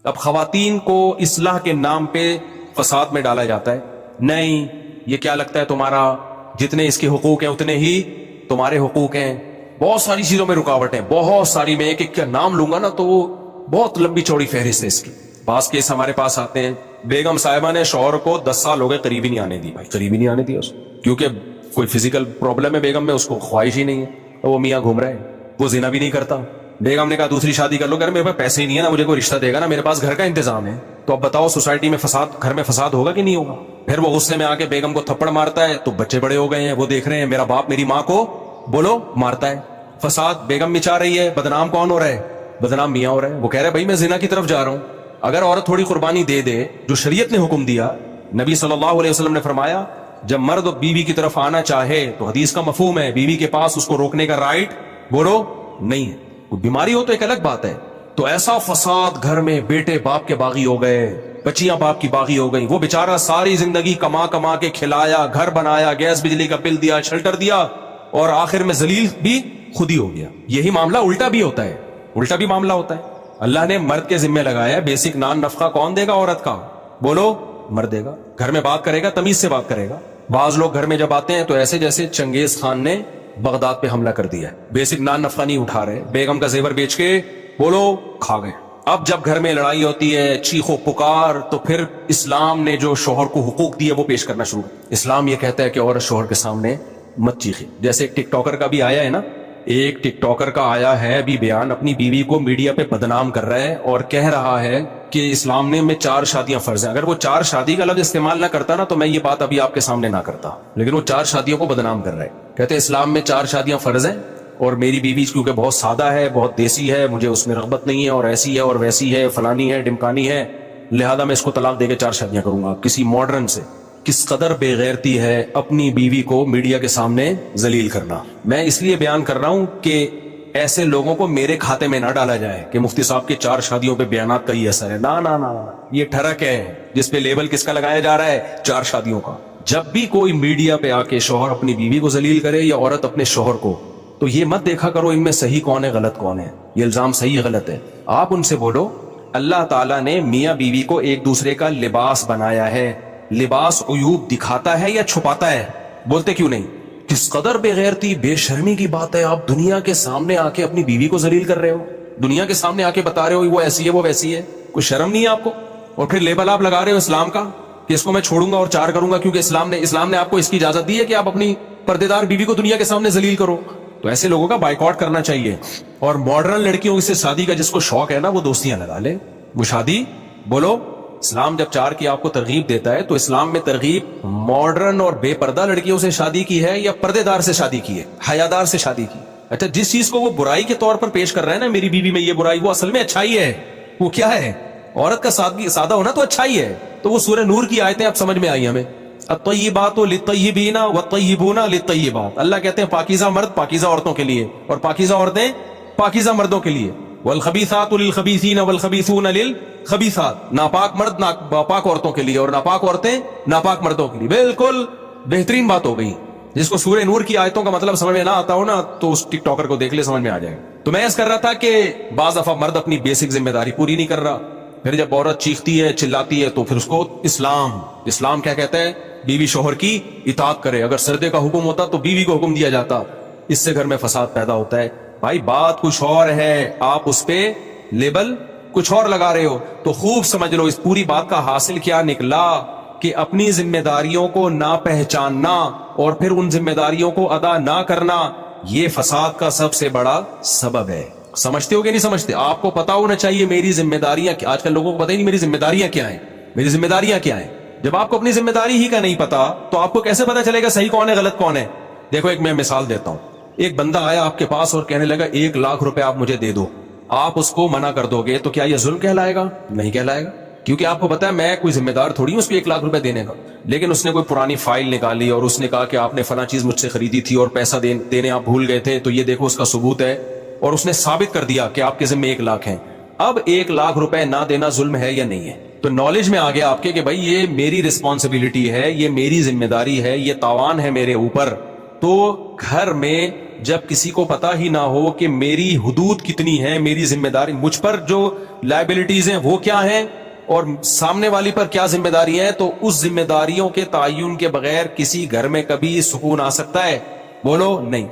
اب خواتین کو اصلاح کے نام پہ فساد میں ڈالا جاتا ہے. نہیں، یہ کیا لگتا ہے تمہارا جتنے اس کے حقوق ہیں اتنے ہی تمہارے حقوق ہیں. بہت ساری چیزوں میں رکاوٹیں، بہت ساری. میں ایک ایک کا نام لوں گا نا تو وہ بہت لمبی چوڑی فہرست ہے اس کی. بعض کیس ہمارے پاس آتے ہیں، بیگم صاحبہ نے شوہر کو 10 سال ہو گئے قریب ہی نہیں آنے دی. بھائی قریب ہی نہیں آنے دیا اس کو، کیونکہ کوئی فزیکل پرابلم ہے بیگم میں، اس کو خواہش ہی نہیں ہے. وہ میاں گھوم رہا ہے، وہ زنا بھی نہیں کرتا. بیگم نے کہا دوسری شادی کر لو. میرے پاس پیسے ہی نہیں ہے نا، مجھے کوئی رشتہ دے گا نا، میرے پاس گھر کا انتظام ہے. تو اب بتاؤ سوسائٹی میں فساد، گھر میں فساد ہوگا کہ نہیں ہوگا؟ پھر وہ غصے میں آ کے بیگم کو تھپڑ مارتا ہے تو بچے بڑے ہو گئے ہیں، وہ دیکھ رہے ہیں میرا باپ میری ماں کو بولو مارتا ہے. فساد بیگم مچا رہی ہے، بدنام کون ہو رہا ہے؟ بدنام میاں ہو رہا ہے. وہ کہہ رہے بھائی میں زنا کی طرف جا رہا ہوں. اگر عورت تھوڑی قربانی دے دے جو شریعت نے حکم دیا، نبی صلی اللہ علیہ وسلم نے فرمایا جب مرد بیوی کی طرف آنا چاہے تو حدیث کا مفہوم ہے بیوی کے پاس اس کو روکنے کا رائٹ بولو نہیں ہے. کوئی بیماری ہو تو ایک الگ بات ہے. تو ایسا فساد گھر میں، بیٹے باپ کے باغی ہو گئے، بچیاں باپ کی باغی ہو گئی. وہ بیچارہ ساری زندگی کما کما کے کھلایا، گھر بنایا، گیس بجلی کا بل دیا، شیلٹر دیا، اور آخر میں ذلیل بھی خود ہی ہو گیا. یہی معاملہ الٹا بھی ہوتا ہے، الٹا بھی معاملہ ہوتا ہے. اللہ نے مرد کے ذمہ لگایا بیسک نان نفقہ کون دے گا عورت کا؟ بولو مرد دے گا. گھر میں بات کرے گا، تمیز سے بات کرے گا. بعض لوگ گھر میں جب آتے ہیں تو ایسے جیسے چنگیز خان نے بغداد پہ حملہ کر دیا ہے. بیسک نان نفقہ نہیں اٹھا رہے، بیگم کا زیور بیچ کے بولو کھا گئے. اب جب گھر میں لڑائی ہوتی ہے، چیخو پکار، تو پھر اسلام نے جو شوہر کو حقوق دیے وہ پیش کرنا شروع. اسلام یہ کہتا ہے کہ عورت شوہر کے سامنے مت چیخے. جیسے ایک ٹک ٹاکر کا بھی آیا ہے نا، ایک ٹک ٹاکر کا آیا ہے بھی بیان، اپنی بیوی کو میڈیا پہ بدنام کر رہا ہے اور کہہ رہا ہے کہ اسلام میں 4 شادیاں فرض ہیں. اگر وہ 4 شادی کا لفظ استعمال نہ کرتا نا تو میں یہ بات ابھی آپ کے سامنے نہ کرتا، لیکن وہ 4 شادیوں کو بدنام کر رہا ہے. کہتے ہیں اسلام میں 4 شادیاں فرض ہیں اور میری بیوی کیونکہ بہت سادہ ہے، بہت دیسی ہے، مجھے اس میں رغبت نہیں ہے، اور ایسی ہے اور ویسی ہے، فلانی ہے، ڈمکانی ہے، لہذا میں اس کو طلاق دے کے 4 شادیاں کروں گا. کسی ماڈرن سے کس قدر بے غیرتی ہے اپنی بیوی کو میڈیا کے سامنے ذلیل کرنا. میں اس لیے بیان کر رہا ہوں کہ ایسے لوگوں کو میرے کھاتے میں نہ ڈالا جائے کہ مفتی صاحب کے 4 شادیوں پہ بیانات کا ہی اثر ہے. نا نا نا، یہ ٹھرک ہے جس پہ لیبل کس کا لگایا جا رہا ہے؟ 4 شادیوں کا. جب بھی کوئی میڈیا پہ آ کے شوہر اپنی بیوی کو ذلیل کرے یا عورت اپنے شوہر کو، تو یہ مت دیکھا کرو ان میں صحیح کون ہے غلط کون ہے، یہ الزام صحیح غلط ہے. آپ ان سے بولو اللہ تعالیٰ نے میاں بیوی کو ایک دوسرے کا لباس بنایا ہے. لباس عیوب دکھاتا ہے یا چھپاتا ہے؟ بولتے کیوں نہیں؟ کس قدر بے غیرتی، بے شرمی کی بات ہے. آپ دنیا کے سامنے آ کے اپنی بیوی کو ذلیل کر رہے ہو، دنیا کے سامنے آ کے بتا رہے ہو وہ ایسی ہے وہ ویسی ہے. کوئی شرم نہیں ہے آپ کو؟ اور پھر لیبل آپ لگا رہے ہو اسلام کا کہ اس کو میں چھوڑوں گا اور 4 کروں گا کیونکہ اسلام نے آپ کو اس کی اجازت دی ہے کہ آپ اپنی پردے دار بیوی کو دنیا کے سامنے ذلیل کرو. تو ایسے لوگوں کا بائیکاٹ کرنا چاہیے. اور ماڈرن لڑکیوں سے شادی کا جس کو شوق ہے نا وہ دوستیاں لگا لے، وہ شادی بولو. اسلام جب 4 کی آپ کو ترغیب دیتا ہے تو اسلام میں ترغیب ماڈرن اور بے پردہ لڑکیوں سے شادی کی ہے یا پردے دار سے شادی کی ہے، حیادار سے شادی کی؟ اچھا، جس چیز کو وہ برائی کے طور پر پیش کر رہے ہیں نا میری بیوی میں یہ برائی، وہ اصل میں اچھائی ہے. وہ کیا ہے؟ عورت کا سادہ ہونا تو اچھائی ہے. تو وہ سورہ نور کی آیتیں اب سمجھ میں آئی ہمیں. الطیبات للطیبین والطیبون للطیبات. اللہ کہتے ہیں پاکیزہ مرد پاکیزہ عورتوں کے لیے اور پاکیزہ عورتیں پاکیزہ مردوں کے لیے. والخبیثات للخبیثین والخبیثون للخبیثات. ناپاک مرد ناپاک عورتوں کے لیے اور ناپاک عورتیں ناپاک مردوں کے لیے. بالکل بہترین بات ہو گئی. جس کو سورہ نور کی آیتوں کا مطلب سمجھ میں نہ آتا ہو نا تو اس ٹک ٹاکر کو دیکھ لے، سمجھ میں آ جائے. تو میں ایسا کر رہا تھا کہ بعض دفعہ مرد اپنی بیسک ذمہ داری پوری نہیں کر رہا، پھر جب عورت چیختی ہے چلاتی ہے تو پھر اس کو اسلام کیا کہتا ہے؟ بیوی شوہر کی اطاعت کرے. اگر سردے کا حکم ہوتا تو بیوی کو حکم دیا جاتا. اس سے گھر میں فساد پیدا ہوتا ہے. بھائی بات کچھ اور ہے، آپ اس پہ لیبل کچھ اور لگا رہے ہو. تو خوب سمجھ لو اس پوری بات کا حاصل کیا نکلا کہ اپنی ذمہ داریوں کو نہ پہچاننا اور پھر ان ذمہ داریوں کو ادا نہ کرنا، یہ فساد کا سب سے بڑا سبب ہے. سمجھتے ہو کہ نہیں سمجھتے؟ آپ کو پتا ہونا چاہیے میری ذمہ داریاں. آج کل لوگوں کو پتہ ہی نہیں میری ذمہ داریاں کیا ہیں، میری ذمہ داریاں کیا ہیں. جب آپ کو اپنی ذمہ داری ہی کا نہیں پتا تو آپ کو کیسے پتا چلے گا صحیح کون ہے غلط کون ہے؟ دیکھو ایک میں مثال دیتا ہوں. ایک بندہ آیا آپ کے پاس اور کہنے لگا 1 لاکھ روپے آپ مجھے دے دو. آپ اس کو منع کر دو گے تو کیا یہ ظلم کہلائے گا؟ نہیں کہلائے گا، کیونکہ آپ کو پتا ہے میں کوئی ذمہ دار تھوڑی ہوں اس کو 1 لاکھ روپے دینے کا. لیکن اس نے کوئی پرانی فائل نکالی اور اس نے کہا کہ آپ نے فلاں چیز مجھ سے خریدی تھی اور پیسہ دینے آپ بھول گئے تھے، تو یہ دیکھو اس کا ثبوت ہے، اور اس نے ثابت کر دیا کہ آپ کے ذمہ 1 لاکھ ہیں. اب 1 لاکھ روپے نہ دینا ظلم ہے یا نہیں ہے؟ تو نالج میں آ گیا آپ کے کہ بھائی یہ میری رسپانسبلٹی ہے، یہ میری ذمہ داری ہے، یہ تاوان ہے میرے اوپر. تو گھر میں جب کسی کو پتا ہی نہ ہو کہ میری حدود کتنی ہیں, میری ذمہ داری, مجھ پر جو لائبلٹیز ہیں وہ کیا ہیں اور سامنے والی پر کیا ذمہ داری ہے, تو اس ذمہ داریوں کے تعین کے بغیر کسی گھر میں کبھی سکون آ سکتا ہے؟ بولو نہیں.